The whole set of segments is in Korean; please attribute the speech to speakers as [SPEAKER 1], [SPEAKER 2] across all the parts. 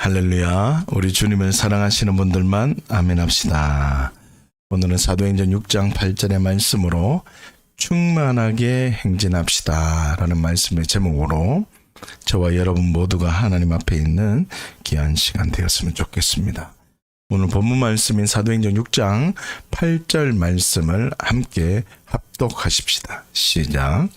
[SPEAKER 1] 할렐루야. 우리 주님을 사랑하시는 분들만 아멘 합시다. 오늘은 사도행전 6장 8절의 말씀으로 충만하게 행진합시다 라는 말씀의 제목으로 저와 여러분 모두가 하나님 앞에 있는 귀한 시간 되었으면 좋겠습니다. 오늘 본문 말씀인 사도행전 6장 8절 말씀을 함께 합독하십시다. 시작.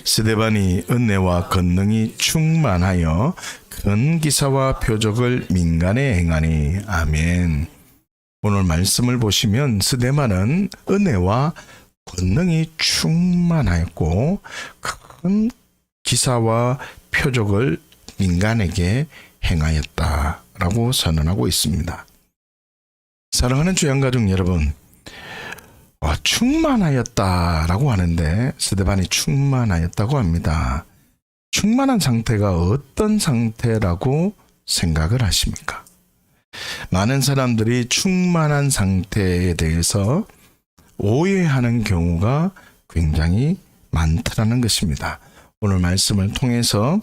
[SPEAKER 1] 스데반이 은혜와 권능이 충만하여 큰 기사와 표적을 민간에 행하니. 아멘. 오늘 말씀을 보시면 스데반은 은혜와 권능이 충만하였고 큰 기사와 표적을 민간에게 행하였다라고 선언하고 있습니다. 사랑하는 주양가족 여러분, 충만하였다라고 하는데 스데반이 충만하였다고 합니다. 충만한 상태가 어떤 상태라고 생각을 하십니까? 많은 사람들이 충만한 상태에 대해서 오해하는 경우가 굉장히 많다는 것입니다. 오늘 말씀을 통해서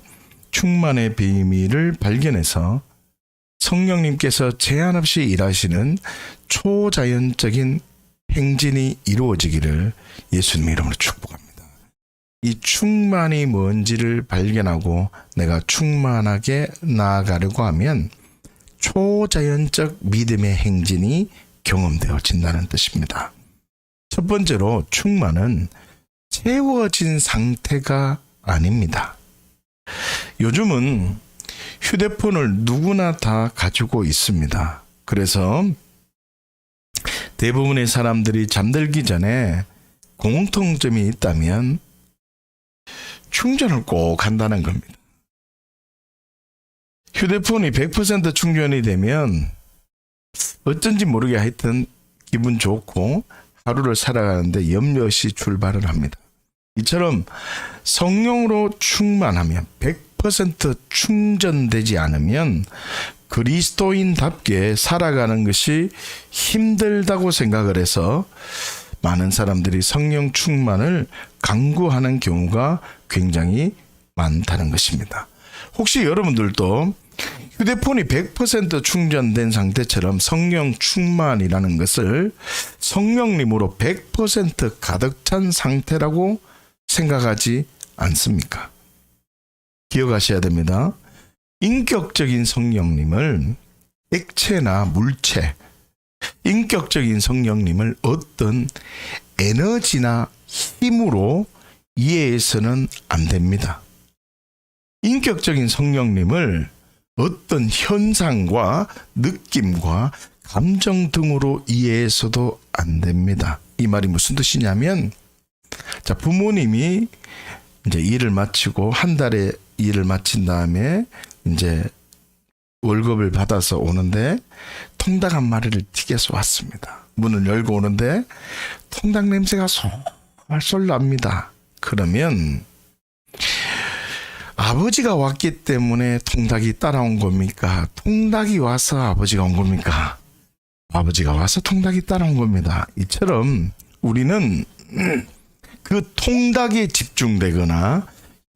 [SPEAKER 1] 충만의 비밀을 발견해서 성령님께서 제한 없이 일하시는 초자연적인 행진이 이루어지기를 예수님 이름으로 축복합니다. 이 충만이 뭔지를 발견하고 내가 충만하게 나아가려고 하면 초자연적 믿음의 행진이 경험되어진다는 뜻입니다. 첫 번째로 충만은 채워진 상태가 아닙니다. 요즘은 휴대폰을 누구나 다 가지고 있습니다. 그래서 대부분의 사람들이 잠들기 전에 공통점이 있다면 충전을 꼭 한다는 겁니다. 휴대폰이 100% 충전이 되면 어쩐지 모르게 하여튼 기분 좋고 하루를 살아가는데 염려 없이 출발을 합니다. 이처럼 성령으로 충만하면 100% 충전되지 않으면 그리스도인답게 살아가는 것이 힘들다고 생각을 해서 많은 사람들이 성령 충만을 강구하는 경우가 굉장히 많다는 것입니다. 혹시 여러분들도 휴대폰이 100% 충전된 상태처럼 성령 충만이라는 것을 성령님으로 100% 가득 찬 상태라고 생각하지 않습니까? 기억하셔야 됩니다. 인격적인 성령님을 액체나 물체, 인격적인 성령님을 어떤 에너지나 힘으로 이해해서는 안 됩니다. 인격적인 성령님을 어떤 현상과 느낌과 감정 등으로 이해해서도 안 됩니다. 이 말이 무슨 뜻이냐면, 자, 부모님이 이제 일을 마치고 한 달에 일을 마친 다음에 이제 월급을 받아서 오는데 통닭 한 마리를 튀겨서 왔습니다. 문을 열고 오는데 통닭 냄새가 솔솔 납니다. 그러면 아버지가 왔기 때문에 통닭이 따라온 겁니까? 통닭이 와서 아버지가 온 겁니까? 아버지가 와서 통닭이 따라온 겁니다. 이처럼 우리는 그 통닭에 집중되거나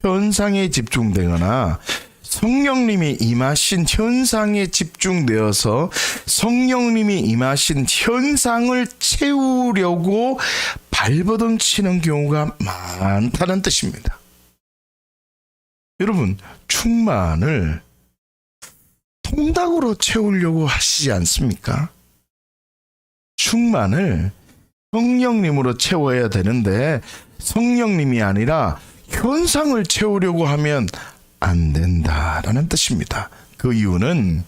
[SPEAKER 1] 현상에 집중되거나 성령님이 임하신 현상에 집중되어서 성령님이 임하신 현상을 채우려고 발버둥 치는 경우가 많다는 뜻입니다. 여러분, 충만을 통닭으로 채우려고 하시지 않습니까? 충만을 성령님으로 채워야 되는데 성령님이 아니라 현상을 채우려고 하면 안 된다라는 뜻입니다. 그 이유는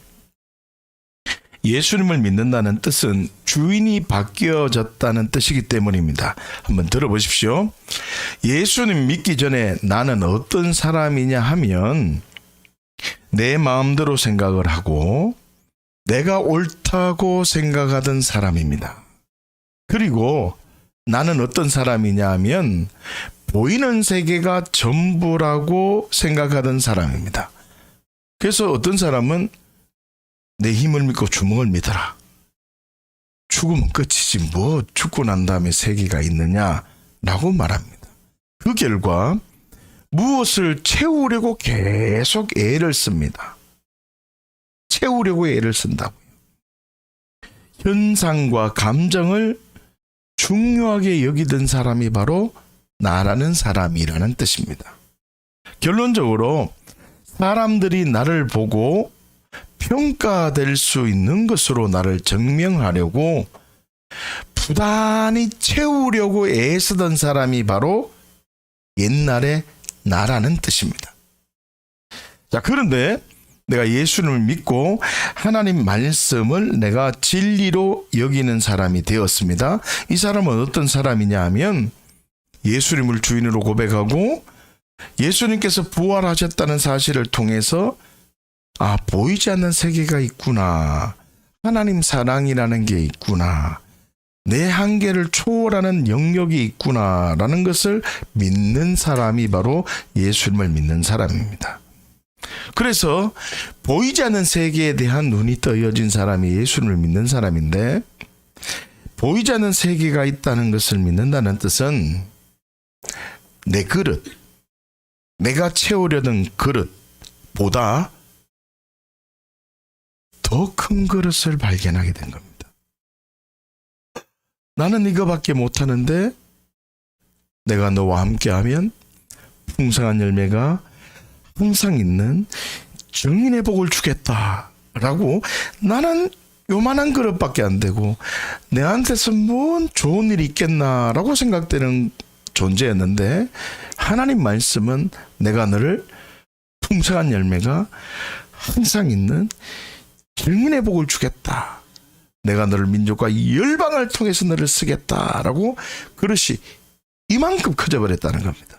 [SPEAKER 1] 예수님을 믿는다는 뜻은 주인이 바뀌어졌다는 뜻이기 때문입니다. 한번 들어보십시오. 예수님 믿기 전에 나는 어떤 사람이냐 하면 내 마음대로 생각을 하고 내가 옳다고 생각하던 사람입니다. 그리고 나는 어떤 사람이냐 하면 보이는 세계가 전부라고 생각하던 사람입니다. 그래서 어떤 사람은 내 힘을 믿고 주먹을 믿어라. 죽으면 끝이지 뭐 죽고 난 다음에 세계가 있느냐라고 말합니다. 그 결과 무엇을 채우려고 계속 애를 씁니다. 채우려고 애를 쓴다고요. 현상과 감정을 중요하게 여기던 사람이 바로 나라는 사람이라는 뜻입니다. 결론적으로 사람들이 나를 보고 평가될 수 있는 것으로 나를 증명하려고 부단히 채우려고 애쓰던 사람이 바로 옛날에 나라는 뜻입니다. 자, 그런데 내가 예수님을 믿고 하나님 말씀을 내가 진리로 여기는 사람이 되었습니다. 이 사람은 어떤 사람이냐 하면 예수님을 주인으로 고백하고 예수님께서 부활하셨다는 사실을 통해서 보이지 않는 세계가 있구나. 하나님 사랑이라는 게 있구나. 내 한계를 초월하는 영역이 있구나라는 것을 믿는 사람이 바로 예수님을 믿는 사람입니다. 그래서 보이지 않는 세계에 대한 눈이 떠여진 사람이 예수님을 믿는 사람인데, 보이지 않는 세계가 있다는 것을 믿는다는 뜻은 내 그릇, 내가 채우려던 그릇보다 더 큰 그릇을 발견하게 된 겁니다. 나는 이거밖에 못하는데 내가 너와 함께하면 풍성한 열매가 항상 있는 정인의 복을 주겠다라고, 나는 요만한 그릇밖에 안 되고 내한테서 뭔 좋은 일이 있겠나라고 생각되는 존재였는데, 하나님 말씀은 내가 너를 풍성한 열매가 항상 있는 정인의 복을 주겠다. 내가 너를 민족과 열방을 통해서 너를 쓰겠다라고 그릇이 이만큼 커져버렸다는 겁니다.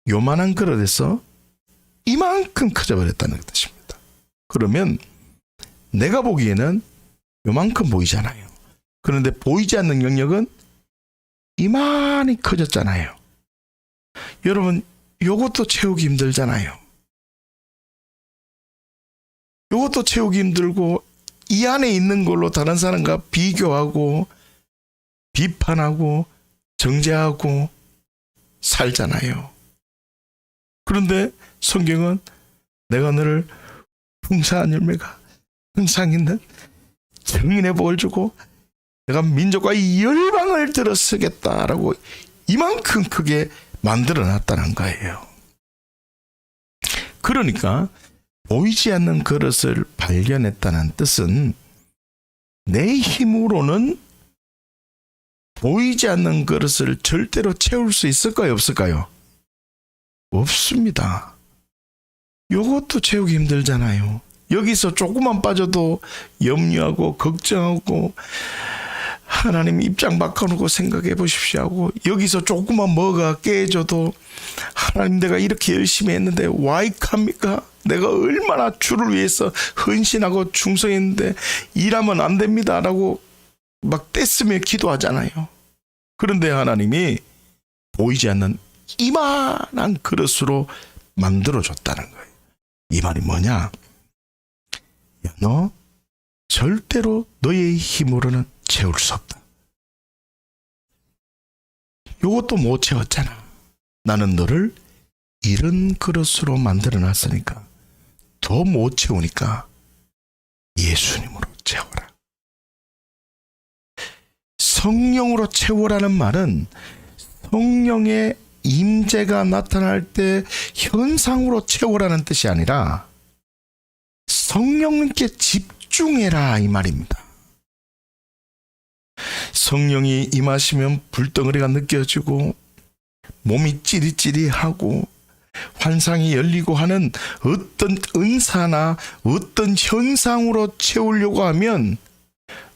[SPEAKER 1] 요만한 그릇에서 이만큼 커져버렸다는 뜻입니다. 그러면 내가 보기에는 요만큼 보이잖아요. 그런데 보이지 않는 영역은 이만히 커졌잖아요. 여러분, 요것도 채우기 힘들잖아요. 요것도 채우기 힘들고 이 안에 있는 걸로 다른 사람과 비교하고 비판하고 정죄하고 살잖아요. 그런데 성경은 내가 너를 풍성한 열매가 항상 있는 정인의 복을 주고 내가 민족과 열방을 들어 쓰겠다라고 이만큼 크게 만들어 놨다는 거예요. 그러니까 보이지 않는 그릇을 발견했다는 뜻은 내 힘으로는 보이지 않는 그릇을 절대로 채울 수 있을까요, 없을까요? 없습니다. 요것도 채우기 힘들잖아요. 여기서 조금만 빠져도 염려하고 걱정하고 하나님 입장 바꿔놓고 생각해 보십시오 하고, 여기서 조금만 뭐가 깨져도 하나님 내가 이렇게 열심히 했는데 와이합니까? 내가 얼마나 주를 위해서 헌신하고 충성했는데 일하면 안 됩니다 라고 막 떼쓰며 기도하잖아요. 그런데 하나님이 보이지 않는 이만한 그릇으로 만들어줬다는 거예요. 이 말이 뭐냐? 야, 너 절대로 너의 힘으로는 채울 수 없다. 요것도 못 채웠잖아. 나는 너를 이런 그릇으로 만들어 놨으니까 더 못 채우니까 예수님으로 채워라. 성령으로 채워라는 말은 성령의 임재가 나타날 때 현상으로 채워라는 뜻이 아니라 성령님께 집중해라 이 말입니다. 성령이 임하시면 불덩어리가 느껴지고 몸이 찌릿찌릿하고 환상이 열리고 하는 어떤 은사나 어떤 현상으로 채우려고 하면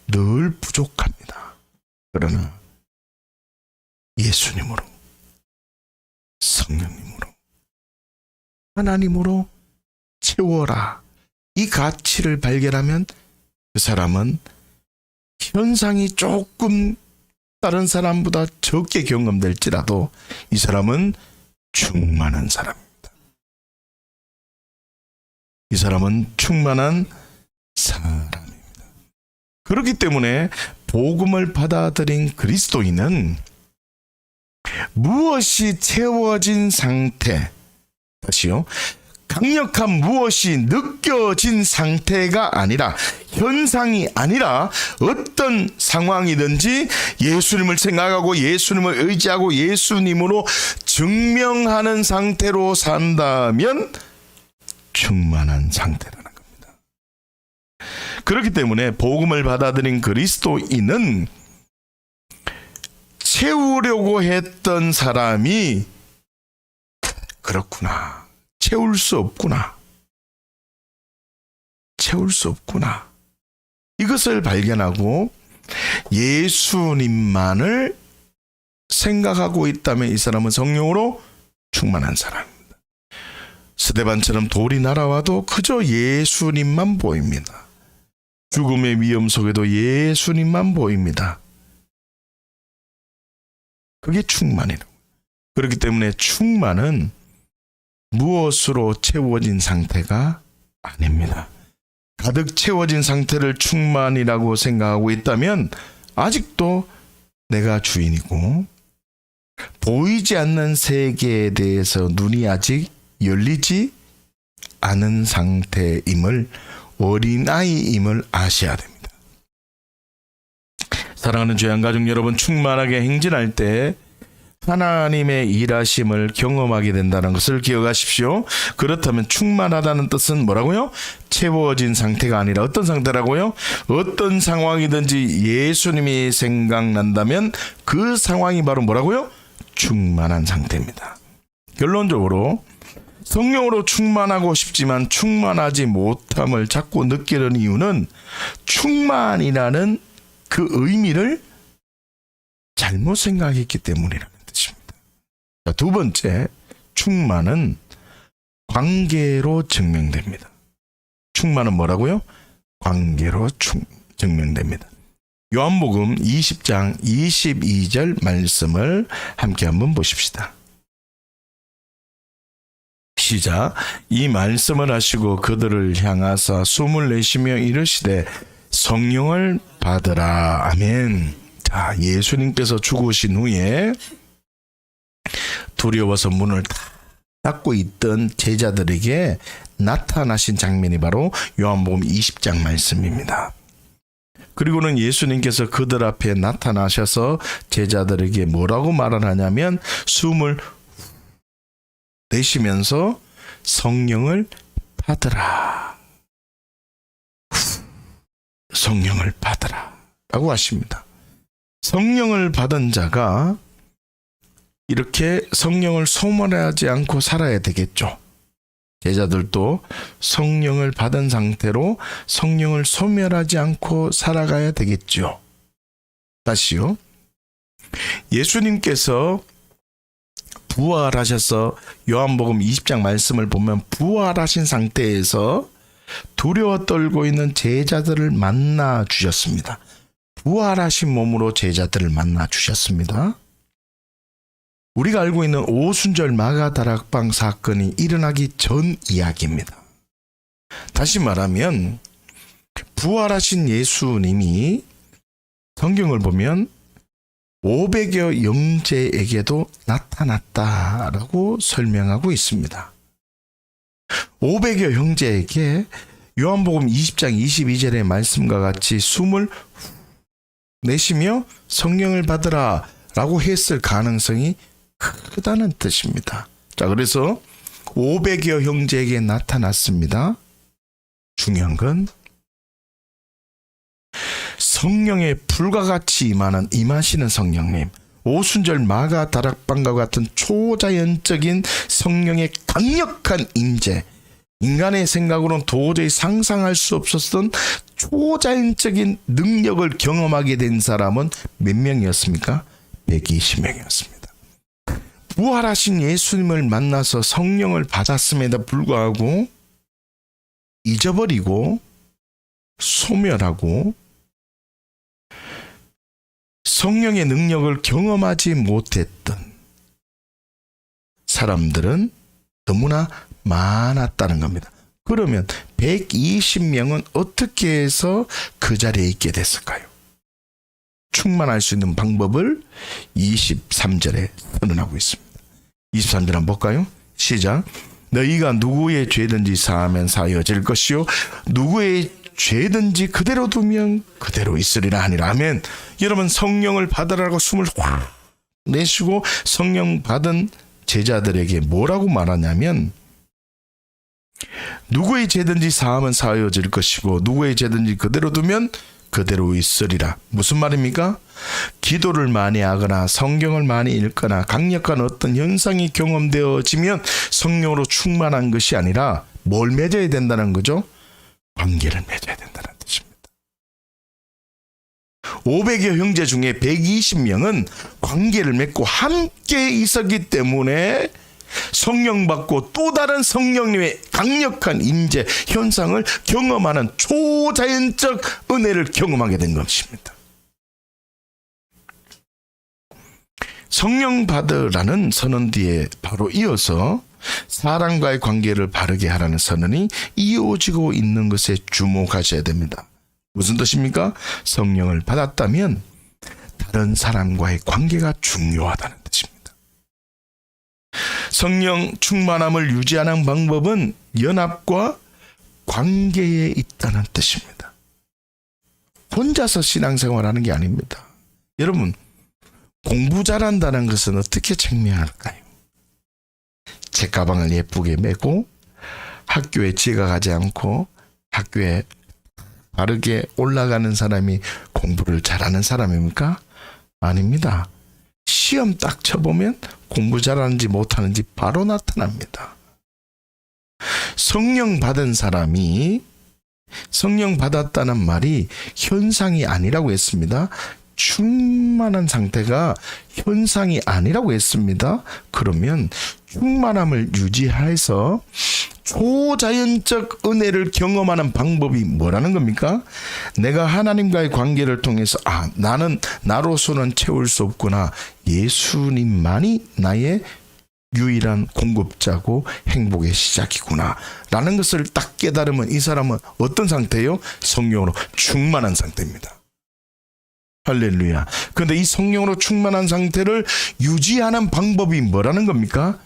[SPEAKER 1] 늘 부족합니다. 그러나 예수님으로, 성령님으로, 하나님으로 채워라. 이 가치를 발견하면 그 사람은 현상이 조금 다른 사람보다 적게 경험될지라도 이 사람은 충만한 사람입니다. 이 사람은 충만한 사람입니다. 그렇기 때문에 복음을 받아들인 그리스도인은 무엇이 채워진 상태, 다시요, 강력한 무엇이 느껴진 상태가 아니라, 현상이 아니라 어떤 상황이든지 예수님을 생각하고 예수님을 의지하고 예수님으로 증명하는 상태로 산다면 충만한 상태라는 겁니다. 그렇기 때문에 복음을 받아들인 그리스도인은 채우려고 했던 사람이 그렇구나, 채울 수 없구나, 채울 수 없구나, 이것을 발견하고 예수님만을 생각하고 있다면 이 사람은 성령으로 충만한 사람입니다. 스데반처럼 돌이 날아와도 그저 예수님만 보입니다. 죽음의 위험 속에도 예수님만 보입니다. 그게 충만이라고. 그렇기 때문에 충만은 무엇으로 채워진 상태가 아닙니다. 가득 채워진 상태를 충만이라고 생각하고 있다면 아직도 내가 주인이고 보이지 않는 세계에 대해서 눈이 아직 열리지 않은 상태임을, 어린아이임을 아셔야 됩니다. 사랑하는 죄양가족 여러분, 충만하게 행진할 때 하나님의 일하심을 경험하게 된다는 것을 기억하십시오. 그렇다면 충만하다는 뜻은 뭐라고요? 채워진 상태가 아니라 어떤 상태라고요? 어떤 상황이든지 예수님이 생각난다면 그 상황이 바로 뭐라고요? 충만한 상태입니다. 결론적으로 성령으로 충만하고 싶지만 충만하지 못함을 자꾸 느끼는 이유는 충만이라는 그 의미를 잘못 생각했기 때문이라는 뜻입니다. 자, 두 번째, 충만은 관계로 증명됩니다. 충만은 뭐라고요? 관계로 증명됩니다. 요한복음 20장 22절 말씀을 함께 한번 보십시다. 시작. 이 말씀을 하시고 그들을 향하사 숨을 내쉬며 이르시되 성령을 받으라. 아멘. 자, 예수님께서 죽으신 후에 두려워서 문을 닫고 있던 제자들에게 나타나신 장면이 바로 요한복음 20장 말씀입니다. 그리고는 예수님께서 그들 앞에 나타나셔서 제자들에게 뭐라고 말을 하냐면 숨을 내쉬면서 성령을 받으라. 성령을 받으라 라고 하십니다. 성령을 받은 자가 이렇게 성령을 소멸하지 않고 살아야 되겠죠. 제자들도 성령을 받은 상태로 성령을 소멸하지 않고 살아가야 되겠죠. 다시요. 예수님께서 부활하셔서 요한복음 20장 말씀을 보면 부활하신 상태에서 두려워 떨고 있는 제자들을 만나 주셨습니다. 부활하신 몸으로 제자들을 만나 주셨습니다. 우리가 알고 있는 오순절 마가다락방 사건이 일어나기 전 이야기입니다. 다시 말하면 부활하신 예수님이 성경을 보면 500여 형제에게도 나타났다라고 설명하고 있습니다. 500여 형제에게 요한복음 20장 22절의 말씀과 같이 숨을 내쉬며 성령을 받으라 라고 했을 가능성이 크다는 뜻입니다. 자, 그래서 500여 형제에게 나타났습니다. 중요한 건 성령의 불과 같이 임하시는 성령님, 오순절 마가 다락방과 같은 초자연적인 성령의 강력한 임재, 인간의 생각으로는 도저히 상상할 수 없었던 초자연적인 능력을 경험하게 된 사람은 몇 명이었습니까? 120명이었습니다. 부활하신 예수님을 만나서 성령을 받았음에도 불구하고 잊어버리고 소멸하고 성령의 능력을 경험하지 못했던 사람들은 너무나 많았다는 겁니다. 그러면 120명은 어떻게 해서 그 자리에 있게 됐을까요? 충만할 수 있는 방법을 23절에 선언하고 있습니다. 23절 한번 볼까요? 시작. 너희가 누구의 죄든지 사하면 사하여질 것이요 누구의 죄든지 그대로 두면 그대로 있으리라 하니라. 아멘. 여러분, 성령을 받으라고 숨을 확 내쉬고 성령 받은 제자들에게 뭐라고 말하냐면, 누구의 죄든지 사하면 사하여질 것이고 누구의 죄든지 그대로 두면 그대로 있으리라. 무슨 말입니까? 기도를 많이 하거나 성경을 많이 읽거나 강력한 어떤 현상이 경험되어지면 성령으로 충만한 것이 아니라 뭘 맺어야 된다는 거죠? 관계를 맺어야 된다는 뜻입니다. 500여 형제 중에 120명은 관계를 맺고 함께 있었기 때문에 성령 받고 또 다른 성령님의 강력한 임재 현상을 경험하는 초자연적 은혜를 경험하게 된 것입니다. 성령 받으라는 선언 뒤에 바로 이어서 사람과의 관계를 바르게 하라는 선언이 이어지고 있는 것에 주목하셔야 됩니다. 무슨 뜻입니까? 성령을 받았다면 다른 사람과의 관계가 중요하다는 뜻입니다. 성령 충만함을 유지하는 방법은 연합과 관계에 있다는 뜻입니다. 혼자서 신앙생활하는 게 아닙니다. 여러분, 공부 잘한다는 것은 어떻게 증명할까요? 책가방을 예쁘게 메고 학교에 지각하지 않고 학교에 바르게 올라가는 사람이 공부를 잘하는 사람입니까? 아닙니다. 시험 딱 쳐보면 공부 잘하는지 못하는지 바로 나타납니다. 성령 받은 사람이, 성령 받았다는 말이 현상이 아니라고 했습니다. 충만한 상태가 현상이 아니라고 했습니다. 그러면 충만함을 유지해서 초자연적 은혜를 경험하는 방법이 뭐라는 겁니까? 내가 하나님과의 관계를 통해서 나는 나로서는 채울 수 없구나. 예수님만이 나의 유일한 공급자고 행복의 시작이구나 라는 것을 딱 깨달으면 이 사람은 어떤 상태예요? 성령으로 충만한 상태입니다. 할렐루야. 그런데 이 성령으로 충만한 상태를 유지하는 방법이 뭐라는 겁니까?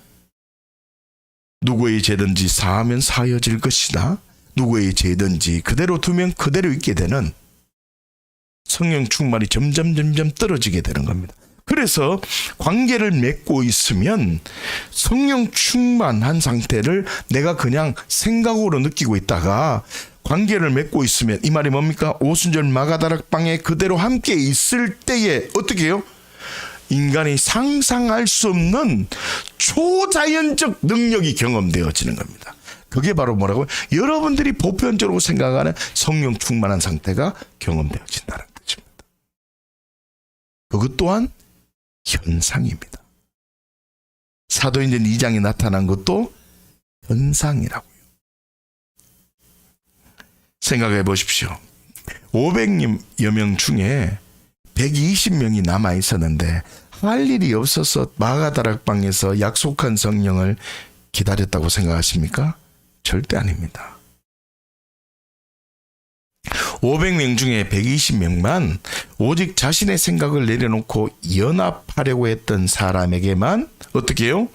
[SPEAKER 1] 누구의 죄든지 사하면 사하여질 것이다. 누구의 죄든지 그대로 두면 그대로 있게 되는 성령 충만이 점점 떨어지게 되는 겁니다. 그래서 관계를 맺고 있으면 성령 충만한 상태를 내가 그냥 생각으로 느끼고 있다가 관계를 맺고 있으면 이 말이 뭡니까? 오순절 마가다락방에 그대로 함께 있을 때에 어떻게 해요? 인간이 상상할 수 없는 초자연적 능력이 경험되어지는 겁니다. 그게 바로 뭐라고요? 여러분들이 보편적으로 생각하는 성령 충만한 상태가 경험되어진다는 뜻입니다. 그것 또한 현상입니다. 사도행전 2장에 나타난 것도 현상이라고요. 생각해 보십시오. 500여 명 중에 120명이 남아 있었는데 할 일이 없어서 마가다락방에서 약속한 성령을 기다렸다고 생각하십니까? 절대 아닙니다. 500명 중에 120명만 오직 자신의 생각을 내려놓고 연합하려고 했던 사람에게만 어떻게 해요?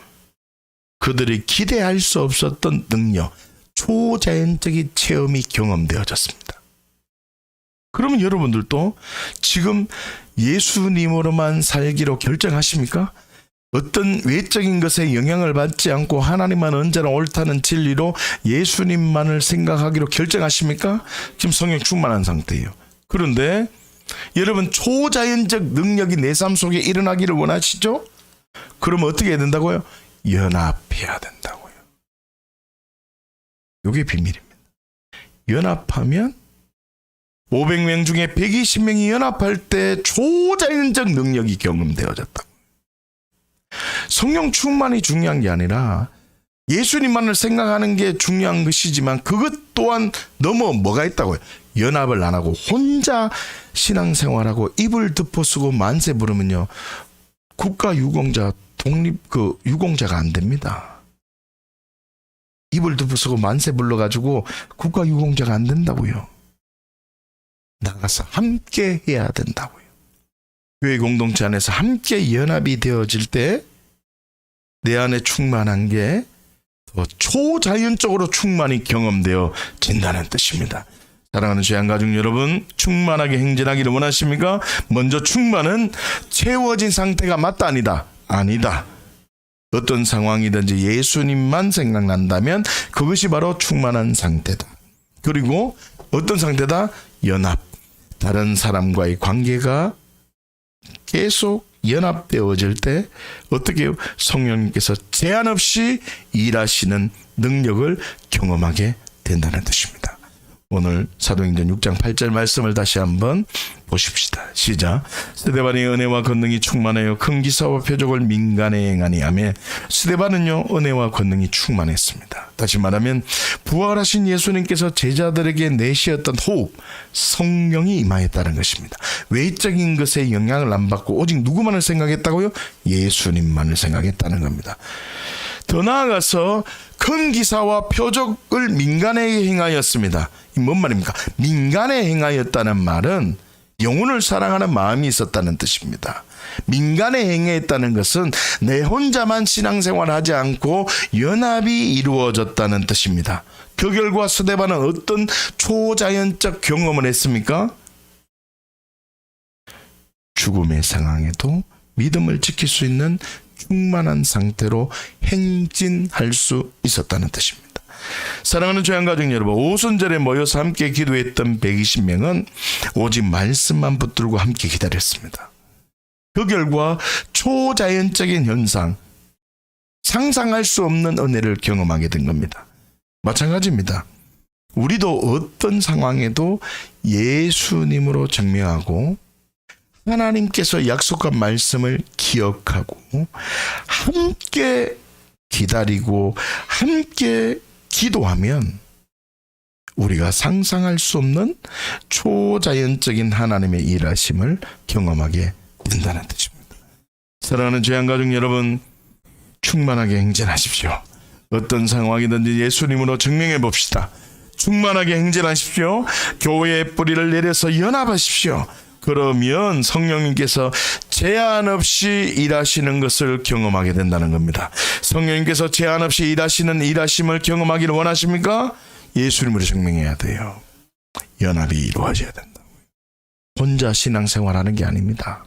[SPEAKER 1] 그들이 기대할 수 없었던 능력, 초자연적인 체험이 경험되어졌습니다. 그러면 여러분들도 지금 예수님으로만 살기로 결정하십니까? 어떤 외적인 것에 영향을 받지 않고 하나님만 언제나 옳다는 진리로 예수님만을 생각하기로 결정하십니까? 지금 성령 충만한 상태예요. 그런데 여러분, 초자연적 능력이 내 삶 속에 일어나기를 원하시죠? 그러면 어떻게 해야 된다고요? 연합해야 된다고요. 이게 비밀입니다. 연합하면 500명 중에 120명이 연합할 때 초자연적 능력이 경험되어졌다. 성령 충만이 중요한 게 아니라 예수님만을 생각하는 게 중요한 것이지만 그것 또한 너무 뭐가 있다고요? 연합을 안 하고 혼자 신앙생활하고 입을 덮어쓰고 만세 부르면요, 국가 유공자, 유공자가 안 됩니다. 입을 덮어쓰고 만세 불러가지고 국가 유공자가 안 된다고요. 나가서 함께 해야 된다고요. 교회 공동체 안에서 함께 연합이 되어질 때 내 안에 충만한 게 초자연적으로 충만이 경험되어진다는 뜻입니다. 사랑하는 죄안가족 여러분, 충만하게 행진하기를 원하십니까? 먼저 충만은 채워진 상태가 맞다 아니다? 아니다. 어떤 상황이든지 예수님만 생각난다면 그것이 바로 충만한 상태다. 그리고 어떤 상태다? 연합. 다른 사람과의 관계가 계속 연합되어질 때 어떻게 해요? 성령님께서 제한 없이 일하시는 능력을 경험하게 된다는 뜻입니다. 오늘 사도행전 6장 8절 말씀을 다시 한번 보십시다. 시작. 스데반이 은혜와 권능이 충만하여 큰 기사와 표적을 민간에 행하니 하며, 스데반은요 은혜와 권능이 충만했습니다. 다시 말하면 부활하신 예수님께서 제자들에게 내쉬었던 호흡, 성령이 임하였다는 것입니다. 외적인 것에 영향을 안 받고 오직 누구만을 생각했다고요? 예수님만을 생각했다는 겁니다. 더 나아가서 큰 기사와 표적을 민간에 행하였습니다. 뭔 말입니까? 민간에 행하였다는 말은 영혼을 사랑하는 마음이 있었다는 뜻입니다. 민간에 행했다는 것은 내 혼자만 신앙생활을 하지 않고 연합이 이루어졌다는 뜻입니다. 그 결과 스데반은 어떤 초자연적 경험을 했습니까? 죽음의 상황에도 믿음을 지킬 수 있는 충만한 상태로 행진할 수 있었다는 뜻입니다. 사랑하는 죄안가족 여러분, 오순절에 모여서 함께 기도했던 120명은 오직 말씀만 붙들고 함께 기다렸습니다. 그 결과 초자연적인 현상, 상상할 수 없는 은혜를 경험하게 된 겁니다. 마찬가지입니다. 우리도 어떤 상황에도 예수님으로 증명하고 하나님께서 약속한 말씀을 기억하고 함께 기다리고 함께 기도하면 우리가 상상할 수 없는 초자연적인 하나님의 일하심을 경험하게 된다는 뜻입니다. 사랑하는 죄안가족 여러분, 충만하게 행진하십시오. 어떤 상황이든지 예수님으로 증명해 봅시다. 충만하게 행진하십시오. 교회의 뿌리를 내려서 연합하십시오. 그러면 성령님께서 제한 없이 일하시는 것을 경험하게 된다는 겁니다. 성령님께서 제한 없이 일하시는 일하심을 경험하기를 원하십니까? 예수님으로 증명해야 돼요. 연합이 이루어져야 된다고요. 혼자 신앙생활하는 게 아닙니다.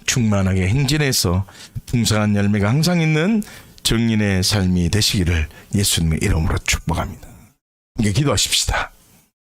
[SPEAKER 1] 충만하게 행진해서 풍성한 열매가 항상 있는 증인의 삶이 되시기를 예수님의 이름으로 축복합니다. 함께 기도하십시다.